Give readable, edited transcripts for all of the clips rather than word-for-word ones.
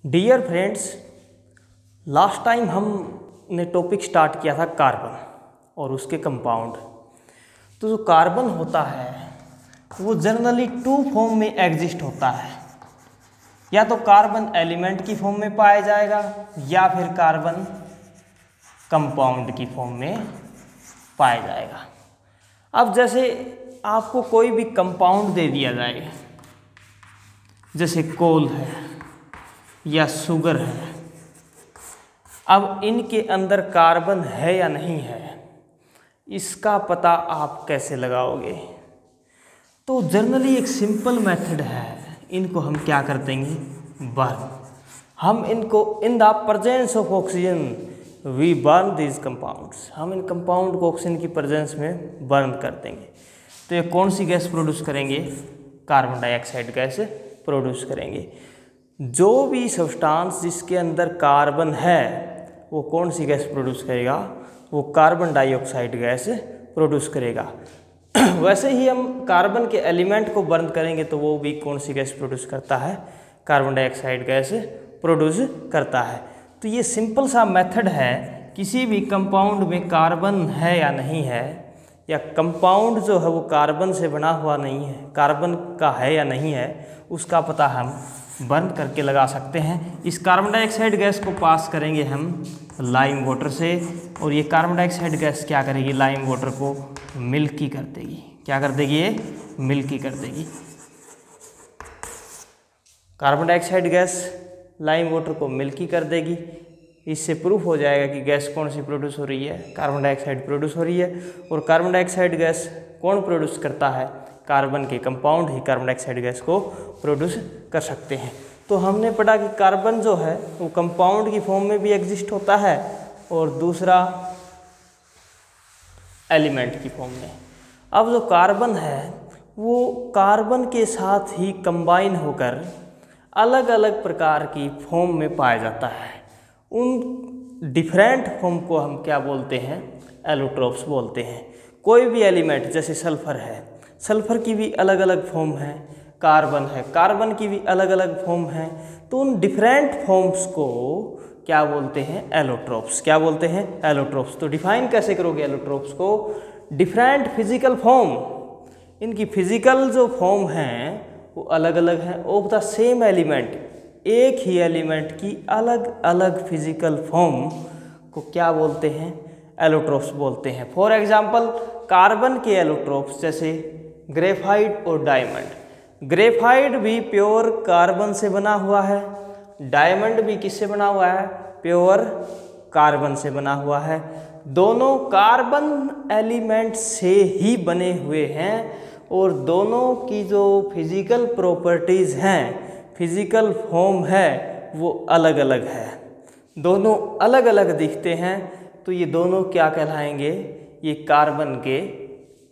Dear friends, last time हमने topic start किया था कार्बन और उसके कंपाउंड। तो जो कार्बन होता है वो जनरली टू फॉर्म में एग्जिस्ट होता है, या तो कार्बन एलिमेंट की फॉर्म में पाया जाएगा या फिर कार्बन कंपाउंड की फॉर्म में पाया जाएगा। अब जैसे आपको कोई भी कंपाउंड दे दिया जाए, जैसे कोल है या शुगर है, अब इनके अंदर कार्बन है या नहीं है इसका पता आप कैसे लगाओगे? तो जनरली एक सिंपल मेथड है, इनको हम क्या कर देंगे, बर्न। हम इनको in the presence of oxygen we burn these compounds. हम इन कंपाउंड को ऑक्सीजन की प्रेजेंस में बर्न कर देंगे। तो ये कौन सी गैस प्रोड्यूस करेंगे? कार्बन डाइऑक्साइड गैस प्रोड्यूस करेंगे। जो भी सब्सटेंस जिसके अंदर कार्बन है वो कौन सी गैस प्रोड्यूस करेगा? वो कार्बन डाइऑक्साइड गैस प्रोड्यूस करेगा। वैसे ही हम कार्बन के एलिमेंट को बर्न करेंगे तो वो भी कौन सी गैस प्रोड्यूस करता है? कार्बन डाइऑक्साइड गैस प्रोड्यूस करता है। तो ये सिंपल सा मेथड है, किसी भी कंपाउंड में कार्बन है या नहीं है, या कंपाउंड जो है वो कार्बन से बना हुआ नहीं है, कार्बन का है या नहीं है, उसका पता हम बर्न करके लगा सकते हैं। इस कार्बन डाइऑक्साइड गैस को पास करेंगे हम लाइम वाटर से, और ये कार्बन डाइऑक्साइड गैस क्या करेगी? लाइम वाटर को मिल्की कर देगी। क्या कर देगी? ये मिल्की कर देगी। Carbon dioxide gas lime water को मिल्की कर देगी। इससे प्रूफ हो जाएगा कि गैस कौन सी प्रोड्यूस हो रही है? कार्बन डाइऑक्साइड प्रोड्यूस हो रही है। और कार्बन डाइऑक्साइड गैस कौन प्रोड्यूस करता है? कार्बन के कंपाउंड ही कार्बन डाइऑक्साइड गैस को प्रोड्यूस कर सकते हैं। तो हमने पढ़ा कि कार्बन जो है वो कंपाउंड की फॉर्म में भी एग्जिस्ट होता है और दूसरा एलिमेंट की फॉर्म में। अब जो कार्बन है वो कार्बन के साथ ही कंबाइन होकर अलग अलग प्रकार की फॉर्म में पाया जाता है। उन डिफरेंट फॉर्म को हम क्या बोलते हैं? एलोट्रोप्स बोलते हैं। कोई भी एलिमेंट, जैसे सल्फर है, सल्फर की भी अलग अलग फॉर्म है, कार्बन है, कार्बन की भी अलग अलग फॉर्म है। तो उन डिफरेंट फॉर्म्स को क्या बोलते हैं? एलोट्रोप्स। क्या बोलते हैं? एलोट्रोप्स। तो डिफाइन कैसे करोगे एलोट्रोप्स को? डिफरेंट फिजिकल फॉर्म, इनकी फिजिकल जो फॉर्म हैं वो अलग अलग हैं ऑफ द सेम एलिमेंट। एक ही एलिमेंट की अलग अलग फिजिकल फॉर्म को क्या बोलते हैं? एलोट्रोप्स बोलते हैं। फॉर एग्जाम्पल कार्बन के एलोट्रोप्स जैसे ग्रेफाइट और डायमंड। ग्रेफाइट भी प्योर कार्बन से बना हुआ है, डायमंड भी किससे बना हुआ है? प्योर कार्बन से बना हुआ है। दोनों कार्बन एलिमेंट से ही बने हुए हैं और दोनों की जो फिजिकल प्रॉपर्टीज़ हैं, फिजिकल फॉर्म है, वो अलग अलग है। दोनों अलग अलग दिखते हैं, तो ये दोनों क्या कहलाएंगे? ये कार्बन के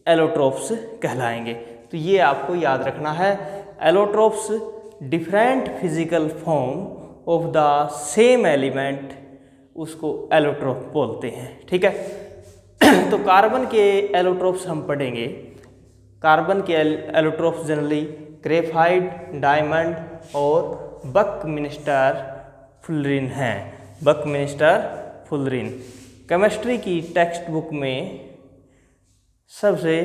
एलोट्रोप्स कहलाएंगे। तो ये आपको याद रखना है, allotropes different physical form of the same element, उसको एलोट्रोप बोलते हैं। ठीक है। तो कार्बन के एलोट्रोप्स हम पढ़ेंगे। कार्बन के एलोट्रोप्स जनरली ग्रेफाइट, डायमंड और बकमिंस्टर फुलरिन हैं। बकमिंस्टर फुलरिन केमिस्ट्री की टेक्स्ट बुक में सबसे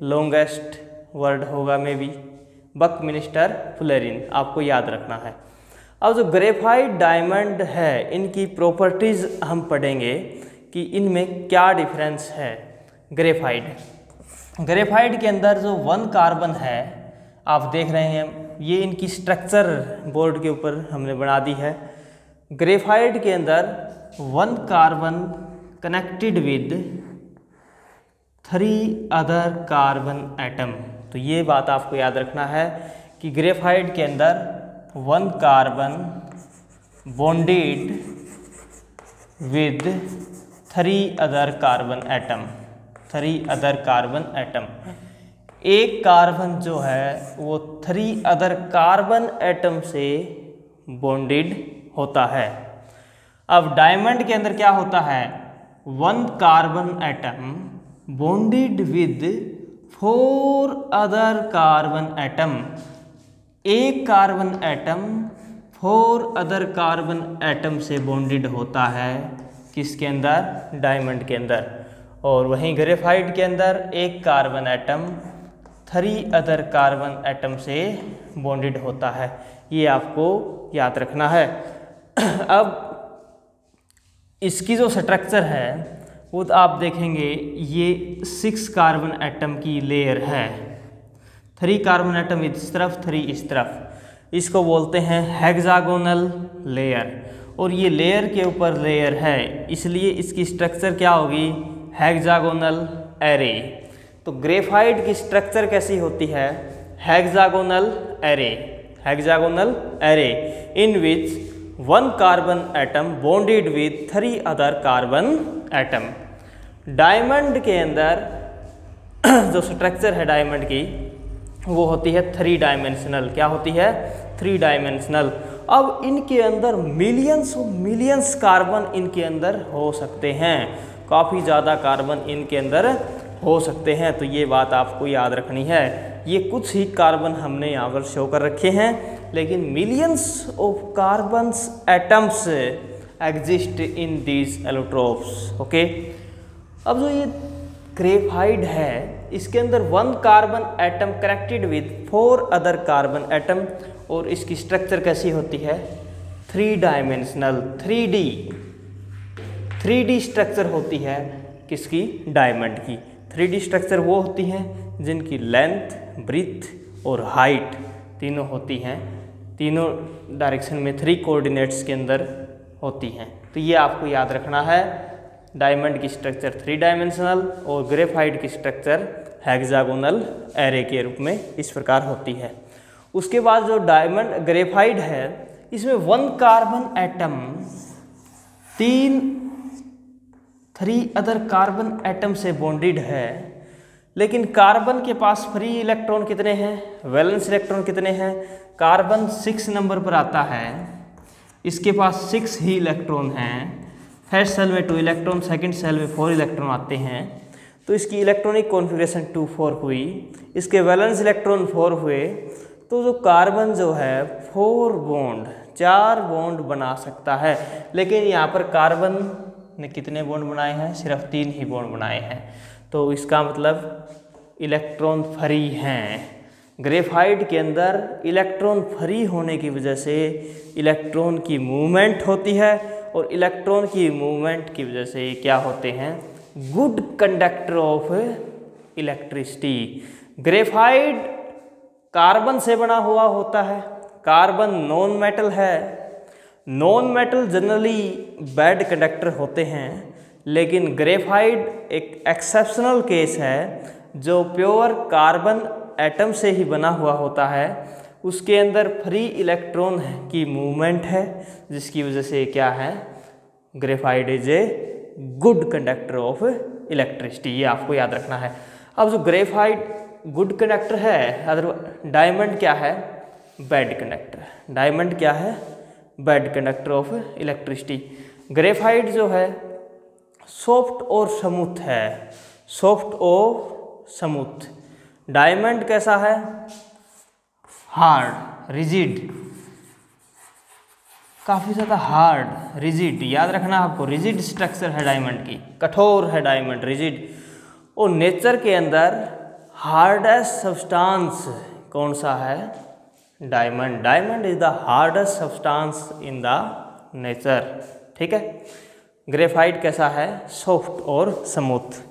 लॉन्गेस्ट वर्ड होगा मे बी बकमिंस्टर फुलरिन, आपको याद रखना है। अब जो ग्रेफाइट, डायमंड है, इनकी प्रॉपर्टीज़ हम पढ़ेंगे कि इनमें क्या डिफरेंस है। ग्रेफाइट के अंदर जो 1 कार्बन है, आप देख रहे हैं, ये इनकी स्ट्रक्चर बोर्ड के ऊपर हमने बना दी है। ग्रेफाइट के अंदर 1 carbon connected with 3 other carbon atom. तो ये बात आपको याद रखना है कि ग्रेफाइट के अंदर 1 carbon bonded with 3 other carbon atom. 3 other carbon atom, एक कार्बन जो है वो 3 अदर कार्बन एटम से बॉन्डेड होता है। अब डायमंड के अंदर क्या होता है? 1 carbon atom bonded with 4 other carbon atom. एक carbon atom 4 other carbon atom से बॉन्डेड होता है। किसके अंदर? डायमंड के अंदर। और वहीं ग्रेफाइट के अंदर एक carbon atom 3 other carbon atom से बॉन्डेड होता है। ये आपको याद रखना है। अब इसकी जो स्ट्रक्चर है वो आप देखेंगे, ये 6 कार्बन एटम की लेयर है। 3 कार्बन एटम इस तरफ, 3 इस तरफ। इसको बोलते हैं हेक्सागोनल लेयर। और ये लेयर के ऊपर लेयर है, इसलिए इसकी स्ट्रक्चर क्या होगी? Hexagonal array. तो ग्रेफाइट की स्ट्रक्चर कैसी होती है? Hexagonal array. Hexagonal array in which 1 carbon atom bonded with 3 other carbon atom. Diamond के अंदर जो स्ट्रक्चर है डायमंड की वो होती है 3 डायमेंशनल। क्या होती है? 3 डायमेंशनल। अब इनके अंदर मिलियंस कार्बन इनके अंदर हो सकते हैं। काफ़ी ज़्यादा कार्बन इनके अंदर हो सकते हैं। तो ये बात आपको याद रखनी है। ये कुछ ही कार्बन हमने यहाँ पर शो कर रखे हैं, लेकिन millions of carbons atoms exist in these allotropes. Okay. अब जो ये ग्रेफाइट है, इसके अंदर 1 carbon atom connected with 4 other carbon atom. और इसकी स्ट्रक्चर कैसी होती है? 3 डायमेंशनल, 3D स्ट्रक्चर होती है। किसकी? डायमंड की। 3D स्ट्रक्चर वो होती हैं जिनकी लेंथ, ब्रीथ और हाइट तीनों होती हैं। तीनों डायरेक्शन में 3 कोऑर्डिनेट्स के अंदर होती हैं। तो ये आपको याद रखना है। डायमंड की स्ट्रक्चर 3 डायमेंशनल और ग्रेफाइट की स्ट्रक्चर हेक्सागोनल एरे के रूप में इस प्रकार होती है। उसके बाद जो डायमंड ग्रेफाइट है, इसमें 1 carbon atom 3 other carbon atom से बॉन्डेड है। लेकिन कार्बन के पास फ्री इलेक्ट्रॉन कितने हैं? वैलेंस इलेक्ट्रॉन कितने हैं? कार्बन 6 नंबर पर आता है। इसके पास 6 ही इलेक्ट्रॉन हैं। फर्स्ट सेल में 2 इलेक्ट्रॉन, सेकंड सेल में 4 इलेक्ट्रॉन आते हैं। तो इसकी इलेक्ट्रॉनिक कॉन्फ़िगरेशन 2-4 हुई। इसके वैलेंस इलेक्ट्रॉन 4 हुए। तो जो कार्बन जो है 4 बॉन्ड बना सकता है। लेकिन यहाँ पर कार्बन ने कितने बॉन्ड बनाए हैं? सिर्फ 3 ही बॉन्ड बनाए हैं। तो इसका मतलब इलेक्ट्रॉन फ्री हैं। ग्रेफाइट के अंदर इलेक्ट्रॉन फ्री होने की वजह से इलेक्ट्रॉन की मूवमेंट होती है। और इलेक्ट्रॉन की मूवमेंट की वजह से क्या होते हैं? Good conductor of electricity. Graphite carbon से बना हुआ होता है। कार्बन नॉन मेटल है। Non metal generally bad conductor होते हैं, लेकिन ग्रेफाइट एक एक्सेप्शनल केस है जो प्योर कार्बन एटम से ही बना हुआ होता है। उसके अंदर फ्री इलेक्ट्रॉन की मूवमेंट है, जिसकी वजह से क्या है? Graphite is a good conductor of electricity. ये आपको याद रखना है। अब जो ग्रेफाइट गुड कंडक्टर है, अदर डायमंड क्या है? Bad conductor. डायमंड क्या है? Bad conductor of electricity. Graphite जो है सॉफ्ट और स्मूथ है। सॉफ्ट और स्मूथ। डायमंड कैसा है? Hard, rigid. काफ़ी ज़्यादा हार्ड, रिजिड। याद रखना आपको, रिजिड स्ट्रक्चर है डायमंड की। कठोर है डायमंड, रिजिड। और नेचर के अंदर हार्डेस्ट सब्सटेंस कौन सा है? Diamond. Diamond is the hardest substance in the nature. ठीक है। ग्रेफाइट कैसा है? सॉफ्ट और स्मूथ।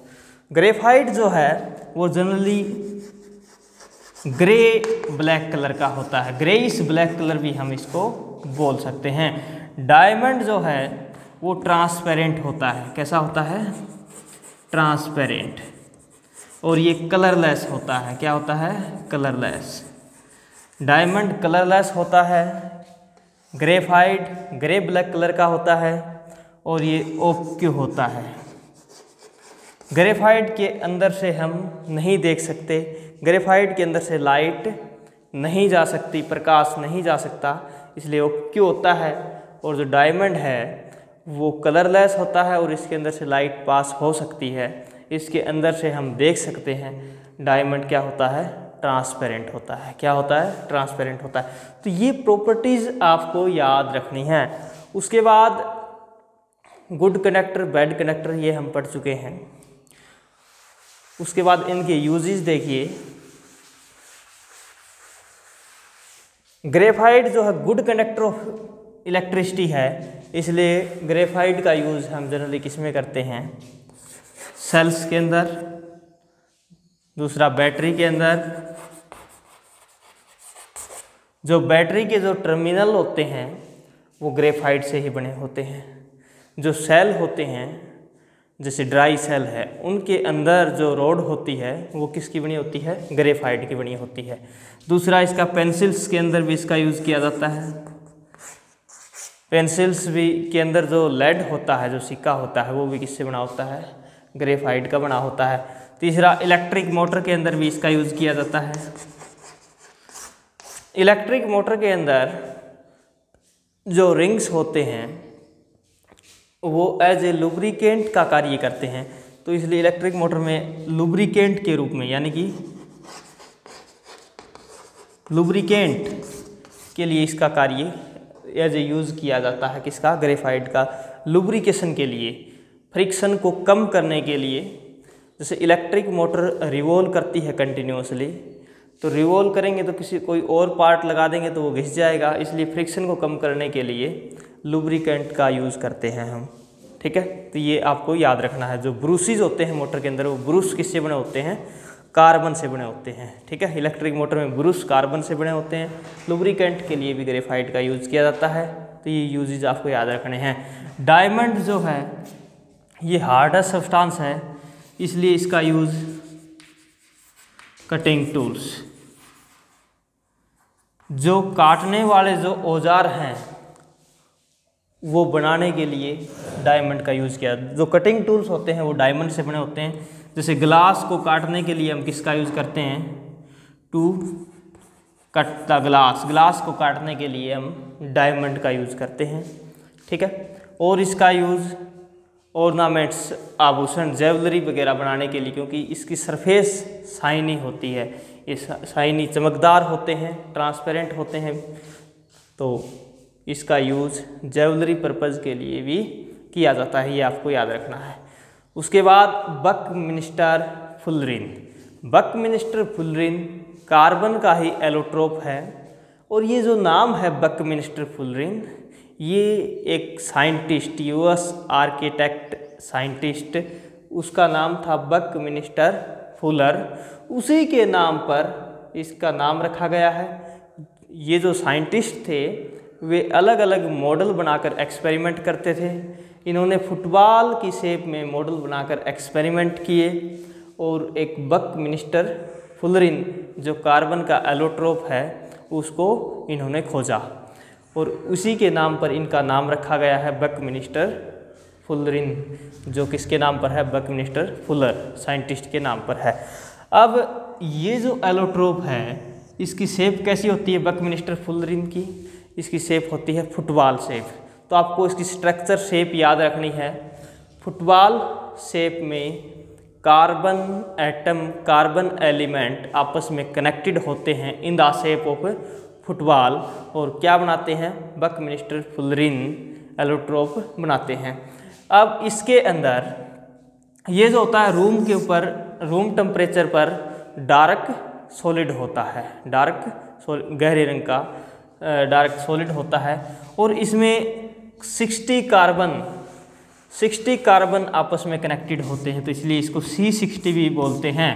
ग्रेफाइट जो है वो जनरली ग्रे ब्लैक कलर का होता है। ग्रेइश ब्लैक कलर भी हम इसको बोल सकते हैं। डायमंड जो है वो ट्रांसपेरेंट होता है। कैसा होता है? ट्रांसपेरेंट। और ये कलरलेस होता है। क्या होता है? कलरलेस। डायमंड कलरलेस होता है। ग्रेफाइट ग्रे ब्लैक कलर का होता है और ये ओक्यू होता है। ग्रेफाइट के अंदर से हम नहीं देख सकते। ग्रेफाइट के अंदर से लाइट नहीं जा सकती, प्रकाश नहीं जा सकता, इसलिए ओक्यू होता है। और जो डायमंड है वो कलरलेस होता है और इसके अंदर से लाइट पास हो सकती है। इसके अंदर से हम देख सकते हैं। डायमंड क्या होता है? ट्रांसपेरेंट होता है। क्या होता है? ट्रांसपेरेंट होता है। तो ये प्रॉपर्टीज़ आपको याद रखनी है। उसके बाद गुड कंडक्टर, बैड कंडक्टर, ये हम पढ़ चुके हैं। उसके बाद इनके यूजेस देखिए। ग्रेफाइट जो है गुड कंडक्टर ऑफ इलेक्ट्रिसिटी है, इसलिए ग्रेफाइट का यूज़ हम जनरली किस में करते हैं? सेल्स के अंदर, दूसरा बैटरी के अंदर। जो बैटरी के जो टर्मिनल होते हैं वो ग्रेफाइट से ही बने होते हैं। जो सेल होते हैं जैसे ड्राई सेल है, उनके अंदर जो रोड होती है वो किसकी बनी होती है? ग्रेफाइट की बनी होती है। दूसरा इसका पेंसिल्स के अंदर भी इसका यूज़ किया जाता है। पेंसिल्स भी के अंदर जो लेड होता है, जो सिक्का होता है, वो भी किससे बना होता है? ग्रेफाइट का बना होता है। तीसरा इलेक्ट्रिक मोटर के अंदर भी इसका यूज़ किया जाता है। इलेक्ट्रिक मोटर के अंदर जो रिंग्स होते हैं वो एज ए लुब्रिकेंट का कार्य करते हैं, तो इसलिए इलेक्ट्रिक मोटर में लुब्रिकेंट के रूप में, यानी कि लुब्रिकेंट के लिए इसका कार्य एज ए यूज़ किया जाता है। किसका? ग्रेफाइट का। लुब्रिकेशन के लिए, फ्रिक्शन को कम करने के लिए। जैसे इलेक्ट्रिक मोटर रिवॉल्व करती है कंटिन्यूसली, तो रिवॉल्व करेंगे तो कोई और पार्ट लगा देंगे तो वो घिस जाएगा, इसलिए फ्रिक्शन को कम करने के लिए लुब्रिकेंट का यूज़ करते हैं हम। ठीक है, तो ये आपको याद रखना है। जो ब्रूसेस होते हैं मोटर के अंदर, वो ब्रूस किससे बने होते हैं? कार्बन से बने होते हैं। ठीक है, इलेक्ट्रिक मोटर में ब्रूस कार्बन से बने होते हैं। लुब्रिकेंट के लिए भी ग्रेफाइट का यूज़ किया जाता है। तो ये यूजेज आपको याद रखने हैं। डायमंड जो है ये हार्डेस्ट सब्सटेंस है, इसलिए इसका यूज़ कटिंग टूल्स, जो काटने वाले जो औजार हैं वो बनाने के लिए डायमंड का यूज़ किया। जो कटिंग टूल्स होते हैं वो डायमंड से बने होते हैं। जैसे ग्लास को काटने के लिए हम किसका यूज़ करते हैं? To cut the glass. Glass को काटने के लिए हम डायमंड का यूज़ करते हैं। ठीक है, और इसका यूज़ ऑर्नामेंट्स, आभूषण, ज्वेलरी वगैरह बनाने के लिए, क्योंकि इसकी सरफेस शाइनी होती है, ये शाइनी चमकदार होते हैं, ट्रांसपेरेंट होते हैं, तो इसका यूज़ ज्वेलरी पर्पज़ के लिए भी किया जाता है। ये आपको याद रखना है। उसके बाद Buckminster fullerene. Buckminster fullerene carbon का ही एलोट्रोप है, और ये जो नाम है बकमिंस्टर फुलरिन, ये एक साइंटिस्ट, यूएस आर्किटेक्ट साइंटिस्ट, उसका नाम था बकमिंस्टर फुलर, उसी के नाम पर इसका नाम रखा गया है। ये जो साइंटिस्ट थे वे अलग अलग मॉडल बनाकर एक्सपेरिमेंट करते थे। इन्होंने फुटबॉल की शेप में मॉडल बनाकर एक्सपेरिमेंट किए, और एक बकमिंस्टर फुलरिन जो कार्बन का एलोट्रोप है उसको इन्होंने खोजा, और उसी के नाम पर इनका नाम रखा गया है बकमिंस्टर फुलरिन, जो किसके नाम पर है? बकमिंस्टर फुलर, साइंटिस्ट के नाम पर है। अब ये जो एलोट्रोप है इसकी शेप कैसी होती है? बकमिंस्टर फुलरिन की इसकी शेप होती है फुटबॉल शेप। तो आपको इसकी स्ट्रक्चर शेप याद रखनी है। फुटबॉल शेप में कार्बन एटम, कार्बन एलिमेंट आपस में कनेक्टेड होते हैं इन द शेप ऑफ फुटबॉल, और क्या बनाते हैं? बकमिंस्टर फुलरिन एलोट्रोप बनाते हैं। अब इसके अंदर ये जो होता है रूम के ऊपर, रूम टेम्परेचर पर डार्क सॉलिड होता है, गहरे रंग का डार्क सॉलिड होता है, और इसमें 60 कार्बन आपस में कनेक्टेड होते हैं, तो इसलिए इसको C60 भी बोलते हैं।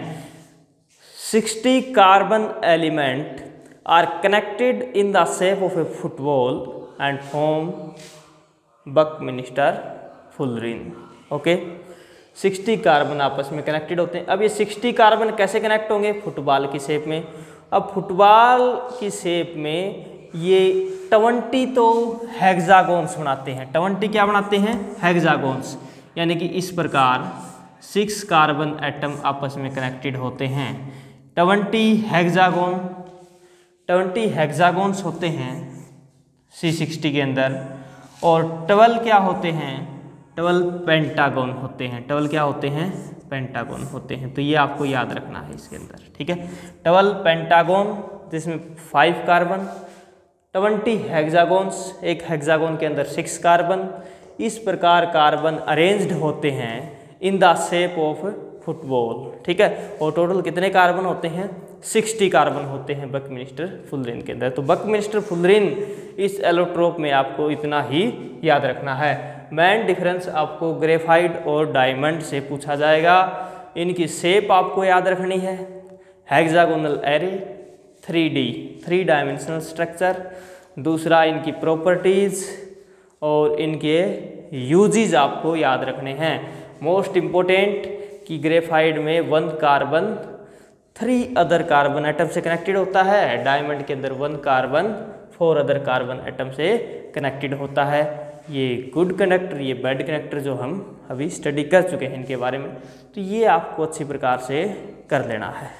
60 carbon element are connected in the shape of a football and form Buckminster fullerene. Okay, 60 carbon आपस में कनेक्टेड होते हैं। अब ये 60 कार्बन कैसे कनेक्ट होंगे? फुटबॉल की शेप में। अब फुटबॉल की शेप में ये 20 तो हेक्सागोन्स बनाते हैं। 20 क्या बनाते हैं? हेक्सागोन्स, यानी कि इस प्रकार 6 कार्बन एटम आपस में कनेक्टेड होते हैं। 20 हेक्सागोन्स होते हैं C60 के अंदर, और 12 क्या होते हैं? 12 पेंटागन होते हैं। 12 क्या होते हैं? पेंटागन होते हैं। तो ये आपको याद रखना है इसके अंदर, ठीक है। डबल पेंटागन जिसमें 5 कार्बन, 20 हेक्सागोन्स, एक हेक्सागोन के अंदर 6 कार्बन। इस प्रकार कार्बन अरेंज्ड होते हैं इन द शेप ऑफ फुटबॉल, ठीक है। और टोटल कितने कार्बन होते हैं? 60 कार्बन होते हैं बकमिंस्टर फुलरिन के अंदर। तो बकमिंस्टर फुलरिन इस एलोट्रोप में आपको इतना ही याद रखना है। मेन डिफरेंस आपको ग्रेफाइट और डायमंड से पूछा जाएगा। इनकी शेप आपको याद रखनी है, hexagonal array, 3D 3 dimensional structure. दूसरा इनकी प्रॉपर्टीज़ और इनके यूजेज आपको याद रखने हैं। मोस्ट इम्पोर्टेंट कि ग्रेफाइट में 1 कार्बन 3 अदर कार्बन एटम से कनेक्टेड होता है, डायमंड के अंदर 1 कार्बन 4 अदर कार्बन एटम से कनेक्टेड होता है। ये गुड कंडक्टर, ये बैड कंडक्टर जो हम अभी स्टडी कर चुके हैं इनके बारे में। तो ये आपको अच्छी प्रकार से कर लेना है।